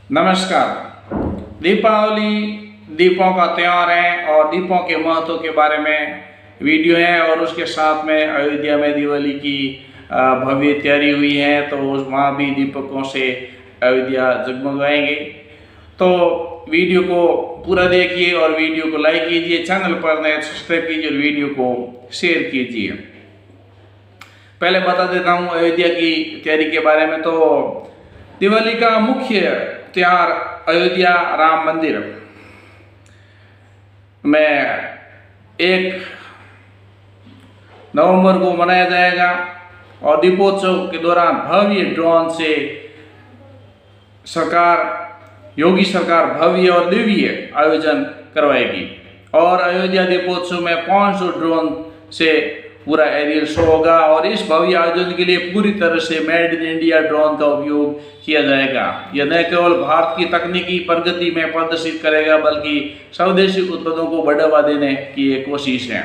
नमस्कार। दीपावली दीपों का त्यौहार है और दीपों के महत्व के बारे में वीडियो है और उसके साथ में अयोध्या में दिवाली की भव्य तैयारी हुई है, तो वहाँ भी दीपकों से अयोध्या जगमगाएंगे। तो वीडियो को पूरा देखिए और वीडियो को लाइक कीजिए, चैनल पर नए सब्सक्राइब कीजिए और वीडियो को शेयर कीजिए। पहले बता देता हूँ अयोध्या की तैयारी के बारे में। तो दिवाली का मुख्य त्योहार अयोध्या राम मंदिर में 1 नवंबर को मनाया जाएगा और दीपोत्सव के दौरान भव्य ड्रोन से योगी सरकार भव्य और दिव्य आयोजन करवाएगी और अयोध्या दीपोत्सव में 500 ड्रोन से पूरा एरियल शो होगा और इस भव्य आयोजन के लिए पूरी तरह से मेड इन इंडिया ड्रोन का उपयोग किया जाएगा। यह न केवल भारत की तकनीकी प्रगति में प्रदर्शित करेगा बल्कि स्वदेशी उत्पादों को बढ़ावा देने की एक कोशिश है।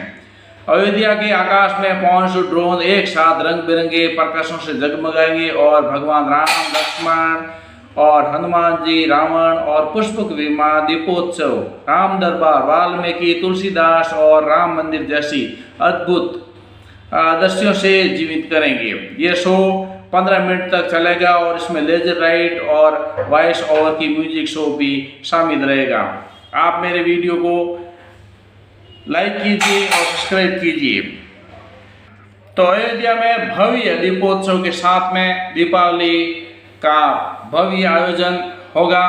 अयोध्या के आकाश में 500 ड्रोन एक साथ रंग बिरंगे प्रकाशों से जगमगाएंगे और भगवान राम, लक्ष्मण और हनुमान जी, रावण और पुष्पक विमान दीपोत्सव, राम दरबार, वाल्मीकि, तुलसीदास और राम मंदिर जैसी अद्भुत दृश्यों से जीवित करेंगे। ये शो 15 मिनट तक चलेगा और इसमें लेजर लाइट और वॉइस ओवर की म्यूजिक शो भी शामिल रहेगा। आप मेरे वीडियो को लाइक कीजिए और सब्सक्राइब कीजिए। तो अयोध्या में भव्य दीपोत्सव के साथ में दीपावली का भव्य आयोजन होगा।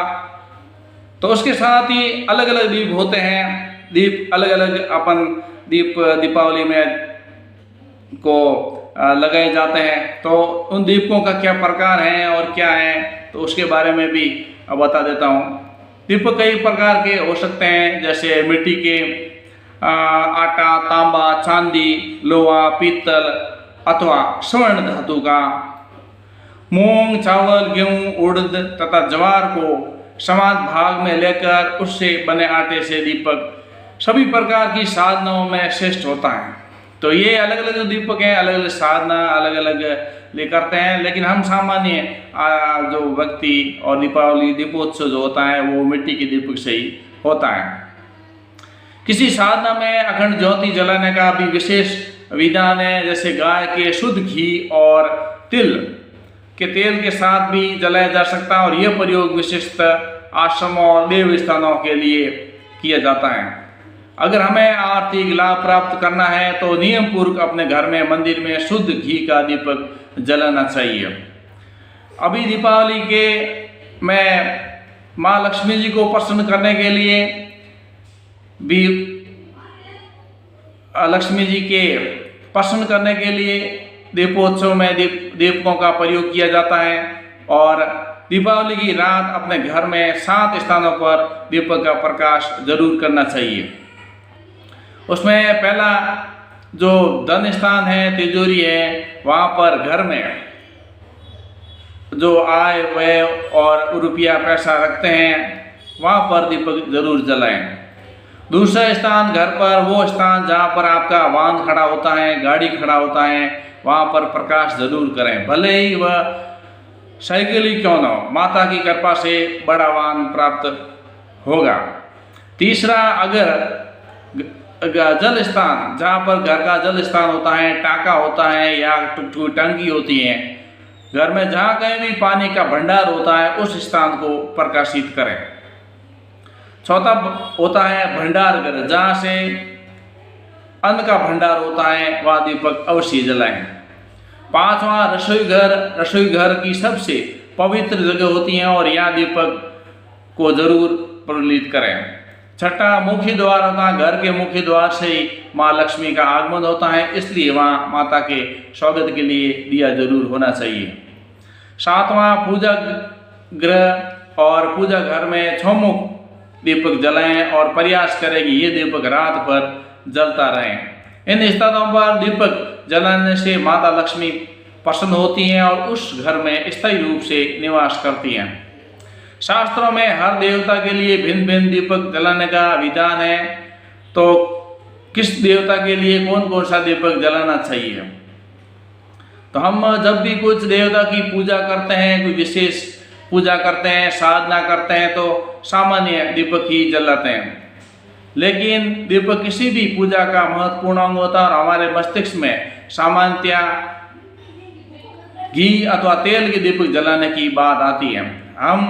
तो उसके साथ ही अलग अलग दीप होते हैं। दीप अलग अलग अपन दीपावली में को लगाए जाते हैं। तो उन दीपकों का क्या प्रकार है और क्या है, तो उसके बारे में भी बता देता हूँ। दीपक कई प्रकार के हो सकते हैं, जैसे मिट्टी के, आटा, तांबा, चांदी, लोहा, पीतल अथवा स्वर्ण धातु का। मूंग, चावल, गेहूं, उड़द तथा ज्वार को समान भाग में लेकर उससे बने आटे से दीपक सभी प्रकार की साधनाओं में श्रेष्ठ होता है। तो ये अलग अलग जो दीपक हैं, अलग अलग साधना अलग अलग ले करते हैं, लेकिन हम सामान्य जो व्यक्ति और दीपावली दीपोत्सव जो होता है वो मिट्टी के दीपक से ही होता है। किसी साधना में अखंड ज्योति जलाने का भी विशेष विधान है, जैसे गाय के शुद्ध घी और तिल के तेल के साथ भी जलाया जा सकता है और यह प्रयोग विशिष्ट आश्रमों और देव स्थानों के लिए किया जाता है। अगर हमें आर्थिक लाभ प्राप्त करना है तो नियम पूर्वक अपने घर में मंदिर में शुद्ध घी का दीपक जलाना चाहिए। अभी दीपावली के में माँ लक्ष्मी जी को प्रसन्न करने के लिए भी लक्ष्मी जी के प्रसन्न करने के लिए दीपोत्सव में दीपकों का प्रयोग किया जाता है और दीपावली की रात अपने घर में 7 स्थानों पर दीपक का प्रकाश जरूर करना चाहिए। उसमें पहला जो धन स्थान है, तिजोरी है, वहाँ पर घर में जो आय व्यय और रुपया पैसा रखते हैं वहाँ पर दीपक जरूर जलाएं। दूसरा स्थान घर पर वो स्थान जहाँ पर आपका वाहन खड़ा होता है, गाड़ी खड़ा होता है, वहाँ पर प्रकाश जरूर करें, भले ही वह साइकिल ही क्यों ना हो, माता की कृपा से बड़ा वाहन प्राप्त होगा। तीसरा, अगर जल स्थान जहाँ पर घर का जल स्थान होता है, टाका होता है या टंकी होती है, घर में जहाँ कहीं भी पानी का भंडार होता है उस स्थान को प्रकाशित करें। चौथा होता है भंडार घर, जहाँ से अन्न का भंडार होता है वह दीपक अवश्य जलाएं। 5वां, रसोई घर की सबसे पवित्र जगह होती है और यहाँ दीपक को जरूर प्रज्वलित करें। 6ठा, मुख्य द्वार होता है, घर के मुख्य द्वार से ही माँ लक्ष्मी का आगमन होता है, इसलिए वहाँ माता के स्वागत के लिए दिया जरूर होना चाहिए। 7वां, पूजा गृह और पूजा घर में छौमुख दीपक जलाएं और प्रयास करें कि ये दीपक रात भर जलता रहे। इन स्थानों पर दीपक जलाने से माता लक्ष्मी प्रसन्न होती हैं और उस घर में स्थायी रूप से निवास करती हैं। शास्त्रों में हर देवता के लिए भिन्न भिन्न दीपक जलाने का विधान है। तो किस देवता के लिए कौन कौन सा दीपक जलाना चाहिए? तो हम जब भी कुछ देवता की पूजा करते हैं, कोई विशेष पूजा करते हैं, साधना करते हैं तो सामान्य दीपक ही जलाते हैं। लेकिन दीपक किसी भी पूजा का महत्वपूर्ण अंग होता है और हमारे मस्तिष्क में सामान्यतः घी अथवा तेल के दीपक जलाने की बात आती है। हम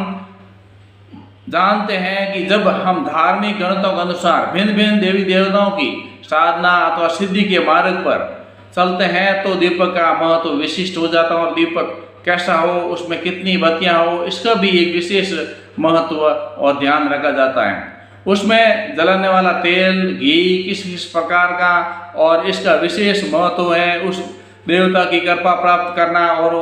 जानते हैं कि जब हम धार्मिक ग्रंथों के अनुसार भिन्न भिन्न देवी देवताओं की साधना अथवा सिद्धि के मार्ग पर चलते हैं तो दीपक का महत्व विशिष्ट हो जाता है और दीपक कैसा हो, उसमें कितनी बत्तियां हो, इसका भी एक विशेष महत्व और ध्यान रखा जाता है। उसमें जलाने वाला तेल, घी किस किस प्रकार का और इसका विशेष महत्व है। उस देवता की कृपा प्राप्त करना और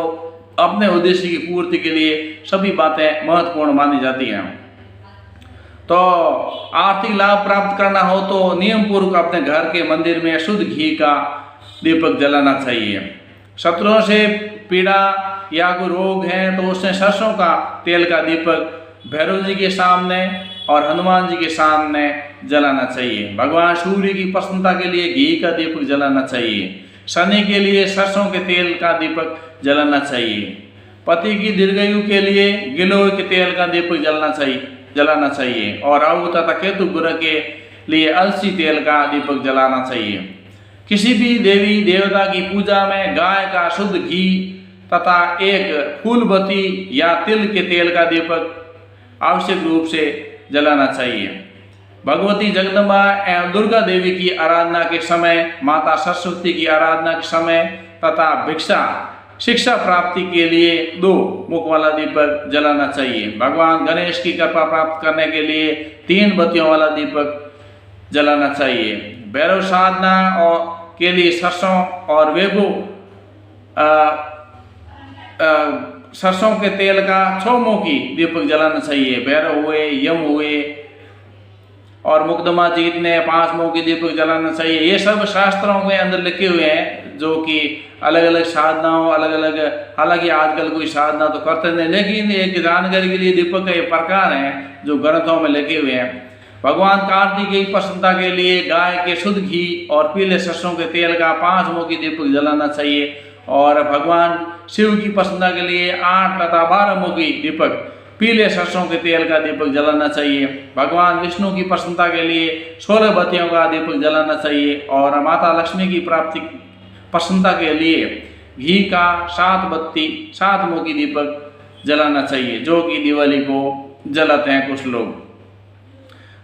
अपने उद्देश्य की पूर्ति के लिए सभी बातें महत्वपूर्ण मानी जाती हैं। तो आर्थिक लाभ प्राप्त करना हो तो नियम पूर्वक अपने घर के मंदिर में शुद्ध घी का दीपक जलाना चाहिए। शत्रुओं से पीड़ा या कोई रोग है तो उसने सरसों का तेल का दीपक भैरव जी के सामने और हनुमान जी के सामने जलाना चाहिए। भगवान सूर्य की प्रसन्नता के लिए घी का दीपक जलाना चाहिए। शनि के लिए सरसों के तेल का दीपक जलाना चाहिए। पति की दीर्घायु के लिए गिलोय के तेल का दीपक जलाना चाहिए और राहु तथा केतु ग्रह के लिए अलसी तेल का दीपक जलाना चाहिए। किसी भी देवी देवता की पूजा में गाय का शुद्ध घी तथा एक फूलबत्ती या तिल के तेल का दीपक आवश्यक रूप से जलाना चाहिए। भगवती जगदम्बा एवं दुर्गा देवी की आराधना के समय, माता सरस्वती की आराधना के समय तथा शिक्षा प्राप्ति के लिए 2 मुख वाला दीपक जलाना चाहिए। भगवान गणेश की कृपा प्राप्त करने के लिए 3 बत्तियों वाला दीपक जलाना चाहिए। भैरव साधना और के लिए सरसों और वेगो सरसों के तेल का 6 मुखी दीपक जलाना चाहिए। भैरव हुए, यम हुए और मुकदमा जीतने 5 मुखी दीपक जलाना चाहिए। ये सब शास्त्रों के अंदर लिखे हुए हैं जो कि अलग अलग साधनाओं हालांकि आजकल कोई साधना तो करते नहीं, लेकिन एक जानकारी के लिए दीपक का ये प्रकार हैं जो ग्रंथों में लिखे हुए हैं। भगवान कार्तिकेय की प्रसन्नता के लिए गाय के शुद्ध घी और पीले सरसों के तेल का 5 मुखी दीपक जलाना चाहिए और भगवान शिव की प्रसन्नता के लिए 8 तथा 12 मुखी दीपक पीले सरसों के तेल का दीपक जलाना चाहिए। भगवान विष्णु की प्रसन्नता के लिए 16 बत्तियों का दीपक जलाना चाहिए और माता लक्ष्मी की प्रसन्नता के लिए घी का 7 मुखी दीपक जलाना चाहिए, जो कि दिवाली को जलाते हैं कुछ लोग।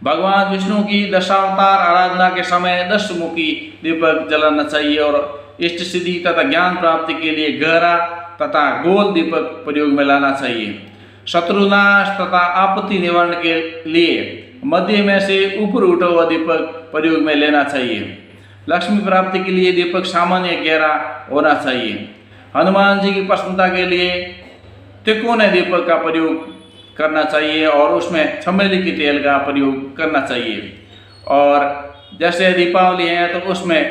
भगवान विष्णु की दशावतार आराधना के समय 10 मुखी दीपक जलाना चाहिए और इष्ट सिद्धि तथा ज्ञान प्राप्ति के लिए गहरा तथा गोल दीपक प्रयोग में लाना चाहिए। शत्रुनाश तथा आपत्ति निवारण के लिए मध्य में से ऊपर उठा हुआ दीपक प्रयोग में लेना चाहिए। लक्ष्मी प्राप्ति के लिए दीपक सामान्य गहरा होना चाहिए। हनुमान जी की प्रसन्नता के लिए त्रिकोणीय दीपक का प्रयोग करना चाहिए और उसमें चमेली की तेल का प्रयोग करना चाहिए। और जैसे दीपावली है तो उसमें